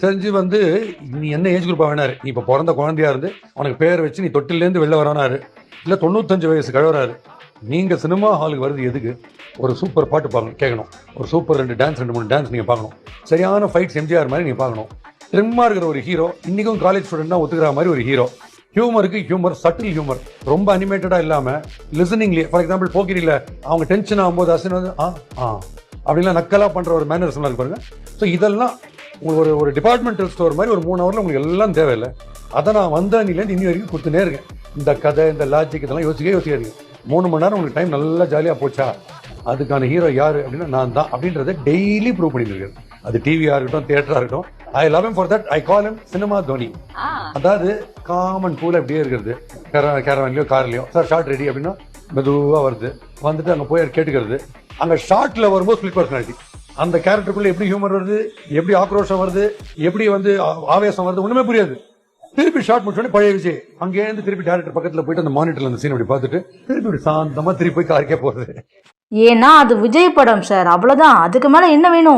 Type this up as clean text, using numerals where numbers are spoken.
தெரிஞ்சு வந்து நீ என்ன ஏஜ் குரூப்பா வேணாரு, நீ இப்போ பிறந்த குழந்தையா இருந்து உனக்கு பேர் வச்சு நீ தொட்டிலேருந்து வெளில வரனாரு, இல்லை 95 வயசு கழவராரு, நீங்கள் சினிமா ஹாலுக்கு வருது எதுக்கு? ஒரு சூப்பர் பாட்டு பார்க்கணும், கேட்கணும். ஒரு சூப்பர் 2 3 டான்ஸ் நீங்கள் பார்க்கணும். சரியான ஃபைட்ஸ் எம்ஜிஆர் மாதிரி நீங்கள் பார்க்கணும். ட்ரிம்மாக இருக்கிற ஒரு ஹீரோ, இன்றைக்கும் காலேஜ் ஸ்டூடெண்ட்னா ஒத்துக்கிற மாதிரி ஒரு ஹீரோ. ஹியூமருக்கு ஹியூமர், சட்டில் ஹியூமர், ரொம்ப அனிமேட்டடாக இல்லாமல் லிசனிங்லேயே. ஃபார் எக்ஸாம்பிள் போக்கிரியில் அவங்க டென்ஷன் ஆகும்போது அசன் வந்து அப்படின்லாம் நக்கலாக பண்ணுற ஒரு மேனர்ஸ்லாம் இருக்கு பாருங்க. ஸோ இதெல்லாம் உங்களுக்கு ஒரு டிபார்ட்மெண்டல் ஸ்டோர் மாதிரி ஒரு 3 ஹவரில் உங்களுக்கு எல்லாம் தேவையில்லை. அதை நான் வந்த அன்னிலேருந்து இன்னி வரைக்கும் கொடுத்துனே இருக்கேன். இந்த கதை, இந்த லாஜிக் இதெல்லாம் யோசிக்காதீங்க. 3 மணி நேரம் உங்களுக்கு டைம் நல்லா ஜாலியாக போச்சா, அதுக்கான ஹீரோ யார் அப்படின்னா நான் தான் அப்படின்றத டெய்லி ப்ரூவ் பண்ணிட்டு அது டிவியாக இருக்கட்டும், தியேட்டராக இருக்கட்டும். I love him for that. I call him cinema Dhoni. அதாவது காமன் கூல் அப்படியே இருக்கிறது. கேரவான்லையோ கார்லையோ சார் ஷார்ட் ரெடி அப்படின்னா மெதுவாக வருது, வந்துட்டு அங்கே போய் கேட்டுக்கிறது. அங்கே ஷார்ட்டில் வரும்போது ஸ்பிளிட் பர்சனாலிட்டி. அந்த கேரக்டருக்குள்ள எப்படி ஹியூமர் வருது, எப்படி ஆக்ரோஷம் வருது, எப்படி வந்து ஆவேசம் வருது, ஒண்ணுமே புரியாது. திருப்பி ஷார்ட் முடிச்சோடனே பழைய விஜய் அங்கேருந்து திருப்பி டேரக்டர் பக்கத்துல போயிட்டு அந்த மானிட்டர்ல அந்த சீன் அப்படி பார்த்துட்டு திருப்பி சாந்தமா திருப்பி போய் காருக்கே போறது. ஏன்னா அது விஜய் படம் சார், அவ்வளவுதான். அதுக்கு மேல என்ன வேணும்?